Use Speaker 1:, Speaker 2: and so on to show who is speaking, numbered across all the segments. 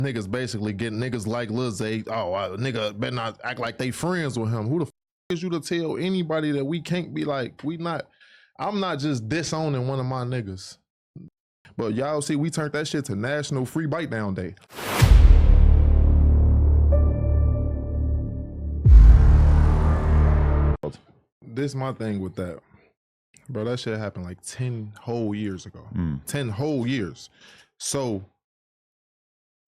Speaker 1: niggas basically getting niggas like Lil Zay. Oh, nigga better not act like they friends with him. Who the is you to tell anybody that we can't be like, we not, I'm not just disowning one of my niggas. But y'all see, we turned that shit to National Free Bite Down Day. This my thing with that. Bro, that shit happened like 10 whole years ago. 10 whole years. So,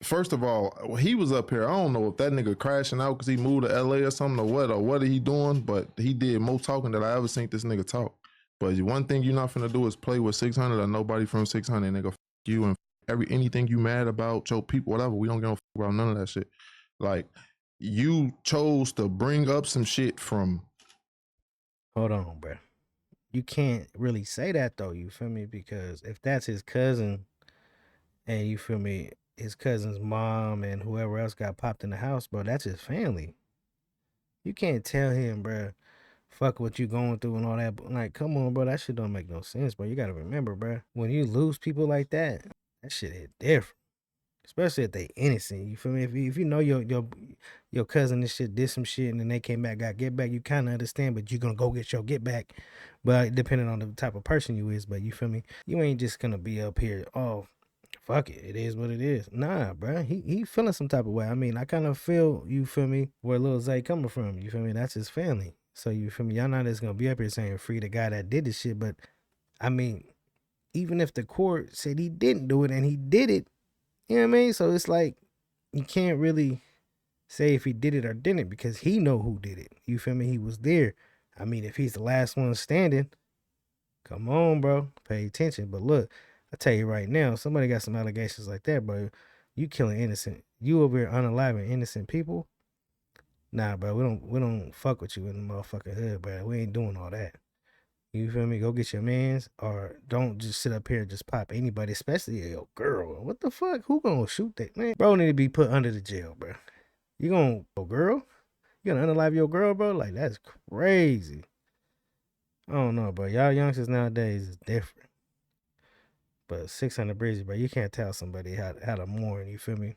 Speaker 1: first of all, he was up here. I don't know if that nigga crashing out because he moved to LA or something or what he doing, but he did more talking than I ever seen this nigga talk. But one thing you're not finna do is play with 600 or nobody from 600, nigga. F you and anything you mad about, your people, whatever. We don't give a fuck about none of that shit. Like, you chose to bring up some shit from.
Speaker 2: Hold on, bro. You can't really say that though, you feel me? Because if that's his cousin and you feel me, his cousin's mom and whoever else got popped in the house, bro, that's his family. You can't tell him, bro, fuck what you going through and all that. Like, come on, bro, that shit don't make no sense, bro. You gotta remember, bro, when you lose people like that, that shit hit different. Especially if they innocent, you feel me? If you know your cousin and shit did some shit and then they came back, got get back, you kind of understand, but you're gonna go get your get back. But depending on the type of person you is, but you feel me? You ain't just gonna be up here, oh, fuck it, it is what it is. Nah, bro, he feeling some type of way. I mean, I kind of feel, you feel me, where Lil Zay coming from, you feel me? That's his family. So you feel me? Y'all not just gonna be up here saying free the guy that did this shit, but I mean, even if the court said he didn't do it and he did it, you know what I mean? So it's like, you can't really say if he did it or didn't because he know who did it. You feel me? He was there. I mean, if he's the last one standing, come on, bro. Pay attention. But look, I tell you right now, somebody got some allegations like that, bro. You killing innocent. You over here unaliving innocent people. Nah, bro. We don't fuck with you in the motherfucking hood, bro. We ain't doing all that. You feel me? Go get your mans, or don't just sit up here and just pop anybody, especially your girl. What the fuck? Who gonna shoot that, man? Bro need to be put under the jail, bro. You gonna go girl? You gonna unalive your girl, bro? Like, that's crazy. I don't know, bro. Y'all youngsters nowadays is different. But 600 breezy, bro. You can't tell somebody how to mourn. You feel me?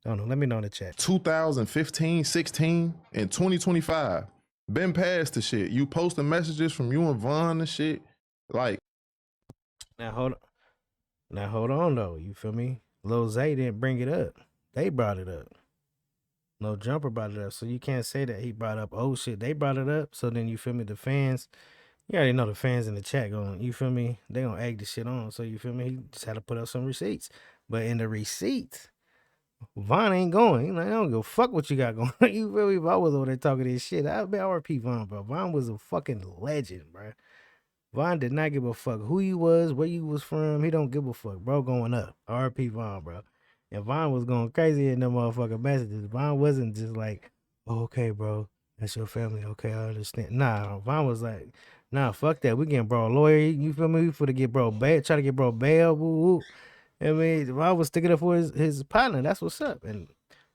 Speaker 2: I don't know. Let me know in the chat.
Speaker 1: 2015, 16, and 2025. Been past the shit. You posting messages from you and Vaughn and shit. Like,
Speaker 2: now hold on though. You feel me? Lil Zay didn't bring it up. They brought it up. No Jumper brought it up. So you can't say that he brought up, oh shit, they brought it up. So then you feel me? The fans, you already know the fans in the chat going, you feel me? They gonna egg the shit on. So you feel me? He just had to put up some receipts. But in the receipts, Vaughn ain't going. He like, I don't give a fuck what you got going. You feel me? If I was over there talking this shit, I'd be RP Vaughn, bro. Vaughn was a fucking legend, bro. Vaughn did not give a fuck who you was, where you was from. He don't give a fuck, bro. Going up. RP Vaughn, bro. And Vaughn was going crazy in them motherfucking messages. Vaughn wasn't just like, oh, okay, bro, that's your family. Okay, I understand. Nah, Vaughn was like, nah, fuck that. We getting bro a lawyer. You feel me? We finna get bro bail. Try to get bro bail. Woo, woo. I mean, Vaughn was sticking up for his partner. That's what's up. And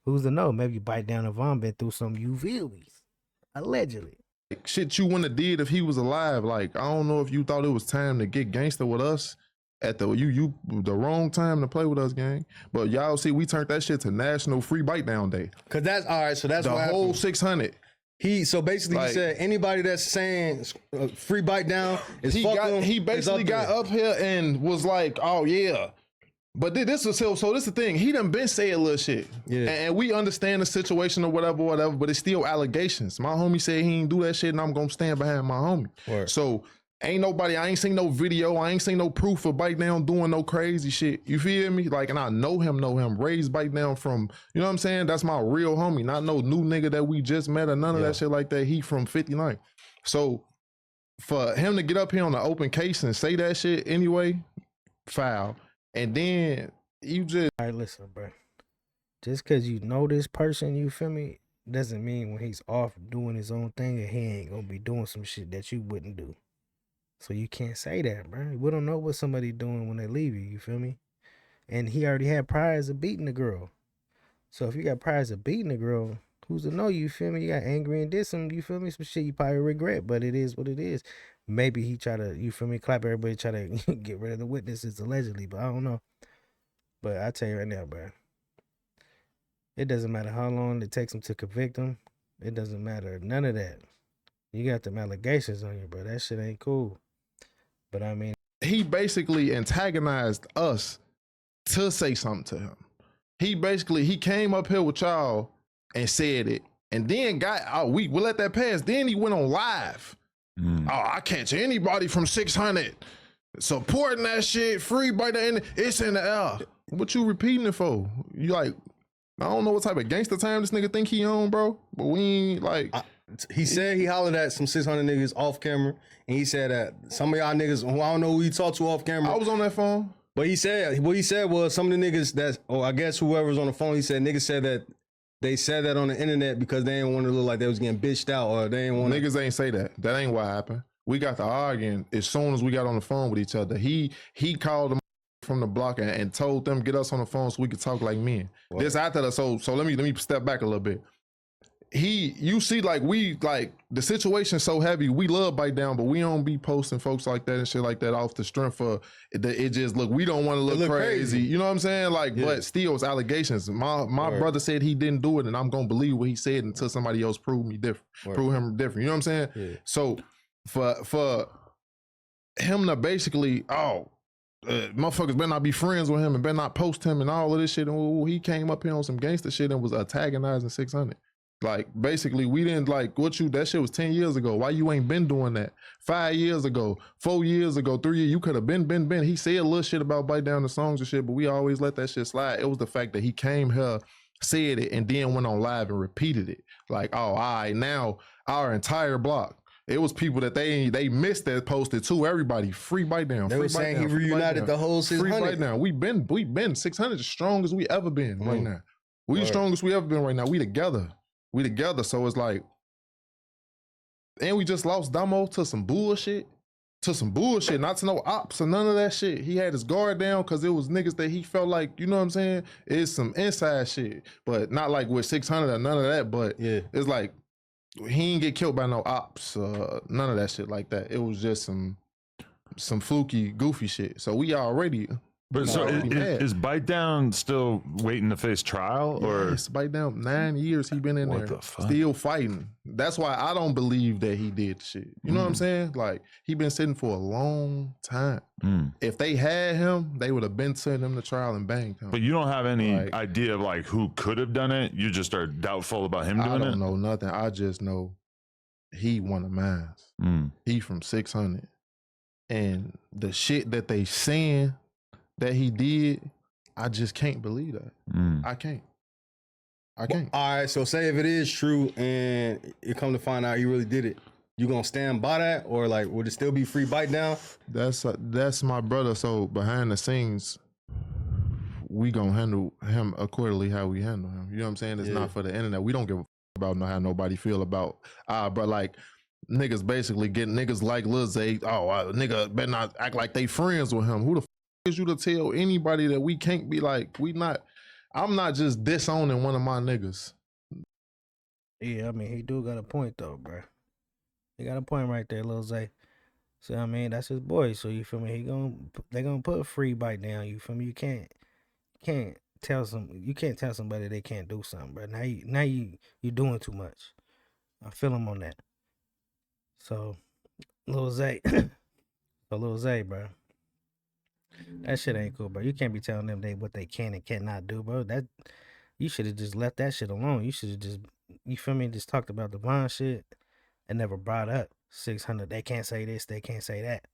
Speaker 2: who's to know? Maybe Bite Down and Vaughn been through some UVs. Allegedly.
Speaker 1: shit you wouldn't have did if he was alive. Like, I don't know if you thought it was time to get gangster with us at the the wrong time to play with us, gang. But y'all see, we turned that shit to National Free Bite Down Day.
Speaker 3: Cause that's all right. So that's
Speaker 1: the
Speaker 3: what
Speaker 1: whole
Speaker 3: happened.
Speaker 1: 600.
Speaker 3: So basically, like, he said anybody that's saying free bite down is
Speaker 1: he basically got up here and was like, oh yeah. But this is so this is the thing. He done been saying little shit. Yeah. And we understand the situation or whatever, but it's still allegations. My homie said he ain't do that shit and I'm gonna stand behind my homie. Word. So ain't nobody, I ain't seen no video, I ain't seen no proof of Bite Down doing no crazy shit. You feel me? Like, and I know him, raised Bite Down from, you know what I'm saying? That's my real homie, not no new nigga that we just met or none of that shit like that. He from 59. So for him to get up here on the open case and say that shit anyway, foul. And then you just...
Speaker 2: All right, listen, bro. Just because you know this person, you feel me, doesn't mean when he's off doing his own thing that he ain't gonna be doing some shit that you wouldn't do. So you can't say that, bro. We don't know what somebody doing when they leave you, you feel me? And he already had priors of beating the girl. So if you got priors of beating the girl, who's to know, you feel me? You got angry and did some, you feel me, some shit you probably regret, but it is what it is. Maybe he try to, you feel me, clap everybody, try to get rid of the witnesses allegedly, but I don't know. But I tell you right now, bro, It doesn't matter how long it takes them to convict him. It doesn't matter. None of that. You got them allegations on you, bro. That shit ain't cool. But I mean,
Speaker 1: he basically antagonized us to say something to him. He came up here with y'all and said it, and then we let that pass. Then he went on live. Oh, I catch anybody from 600 supporting that shit, free by the end. It's in the air. What you repeating it for? You like, I don't know what type of gangster time this nigga think he on, bro. But we ain't like.
Speaker 3: He said he hollered at some 600 niggas off camera, and he said that some of y'all niggas who I don't know who he talked to off camera.
Speaker 1: I was on that phone.
Speaker 3: But he said what he said was some of the niggas I guess whoever's on the phone, he said niggas said that they said that on the internet because they didn't want to look like they was getting bitched out, or they didn't want.
Speaker 1: Niggas ain't say that. That ain't what happened. We got to arguing as soon as we got on the phone with each other. He called them from the block and told them get us on the phone so we could talk like men. What? This after the so let me step back a little bit. You see, like we like the situation's so heavy. We love Bite Down, but we don't be posting folks like that and shit like that off the strength of it. Just look, we don't want to look crazy. You know what I'm saying? Like, but still, it's allegations. My brother said he didn't do it, and I'm gonna believe what he said until somebody else prove me different, prove him different. You know what I'm saying? Yeah. So for him to basically, motherfuckers better not be friends with him and better not post him and all of this shit. And he came up here on some gangster shit and was antagonizing 600. Like, basically, we didn't like that shit was 10 years ago. Why you ain't been doing that? 5 years ago, 4 years ago, 3 years, you could have been. He said a little shit about Bite Down the songs and shit, but we always let that shit slide. It was the fact that he came here, said it, and then went on live and repeated it. Like, all right, now our entire block. It was people that they missed that posted too. Everybody, free Bite Down.
Speaker 3: They were saying he reunited the whole 600.
Speaker 1: Free Bite Down. We been 600 as strong as we ever been right now. We the strongest we ever been right now. We together. So it's like, and we just lost Damo to some bullshit, not to no ops or none of that shit. He had his guard down because it was niggas that he felt like, you know what I'm saying? It's some inside shit, but not like with 600 or none of that. But it's like, he ain't get killed by no ops, none of that shit like that. It was just some fluky, goofy shit. So we already.
Speaker 4: But so is Bite Down still waiting to face trial, or
Speaker 1: it's Bite Down 9 years he been in there, still fighting. That's why I don't believe that he did the shit. You know what I'm saying? Like, he been sitting for a long time. If they had him, they would have been sending him to trial and banged him.
Speaker 4: But you don't have any idea of like who could have done it. You just are doubtful about him doing it.
Speaker 1: I don't know nothing. I just know he one of mine. He from 600, and the shit that they saying that he did, I just can't believe that. I can't. Well,
Speaker 3: all right, so say if it is true and it come to find out he really did it, you gonna stand by that, or like would it still be free Bite Down?
Speaker 1: That's my brother. So behind the scenes, we gonna handle him accordingly how we handle him. You know what I'm saying? It's not for the internet. We don't give a about how nobody feel about but like niggas basically getting niggas like Lil Zay. Nigga better not act like they friends with him. Who the is you to tell anybody that we can't be like, I'm not just disowning one of my niggas.
Speaker 2: Yeah, I mean, he do got a point though, bro. He got a point right there, Lil Zay. So I mean, that's his boy. So you feel me? They gonna put a free Bite Down. You feel me? You can't tell somebody they can't do something, bro. Now you doing too much. I feel him on that. So Lil Zay, bro. That shit ain't cool, bro. You can't be telling them what they can and cannot do, bro. That you should have just left that shit alone. You should have just, you feel me, just talked about the Von shit and never brought up 600. They can't say this, they can't say that.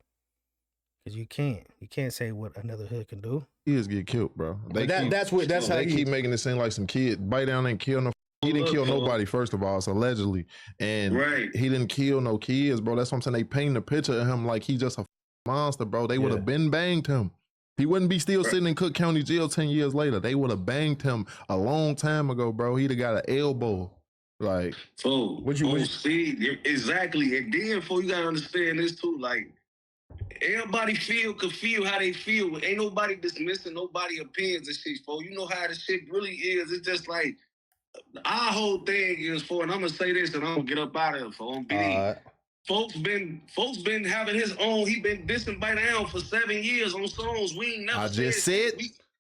Speaker 2: Cause you can't say what another hood can do.
Speaker 1: Kids get killed, bro.
Speaker 3: That's how
Speaker 1: they keep making it seem like some kid. Bite Down ain't kill no. He didn't kill nobody, first of all, so allegedly, and he didn't kill no kids, bro. That's what I'm saying. They paint a picture of him like he just a monster, bro. They would have been banged him. He wouldn't be still sitting in Cook County jail 10 years later. They would have banged him a long time ago, bro. He'd have got an elbow. Like,
Speaker 5: so what you see exactly, and then you gotta understand this too. Like, everybody could feel how they feel. Ain't nobody dismissing nobody opinions and shit. You know how the shit really is. It's just like our whole thing is and I'm gonna say this, and I'm gonna get up out of it on BD. Folks been having his own. He been dissing Bite Down for 7 years on songs. We ain't never.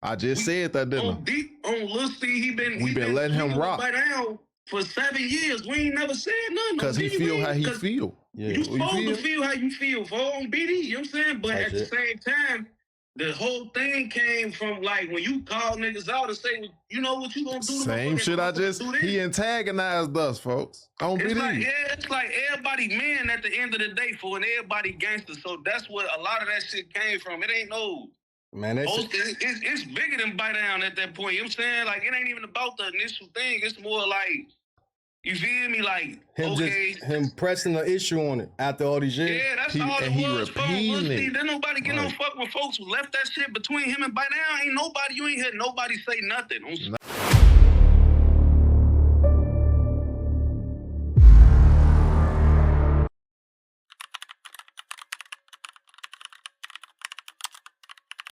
Speaker 1: I just said that, didn't I?
Speaker 5: On Lil C,
Speaker 1: we been letting him rock
Speaker 5: by down for 7 years. We ain't never said nothing.
Speaker 1: Because he feel how he feel.
Speaker 5: Yeah. You supposed to feel how you feel for on BD, you know what I'm saying? But at the same time, the whole thing came from like when you call niggas out and say, you know what you gonna do?
Speaker 1: Same shit I just, he antagonized us, folks. On BD.
Speaker 5: Like, yeah, it's like everybody men at the end of the day for and everybody gangster. So that's what a lot of that shit came from. It ain't no,
Speaker 3: man,
Speaker 5: it's bigger than bite down at that point. You know what I'm saying? Like, it ain't even about the initial thing. It's more like, you feel me? Like,
Speaker 3: him pressing the issue on it after all these years.
Speaker 5: Yeah, that's all it was. There's nobody get no fuck with folks who left that shit between him and by now. Ain't nobody, you ain't heard nobody say nothing.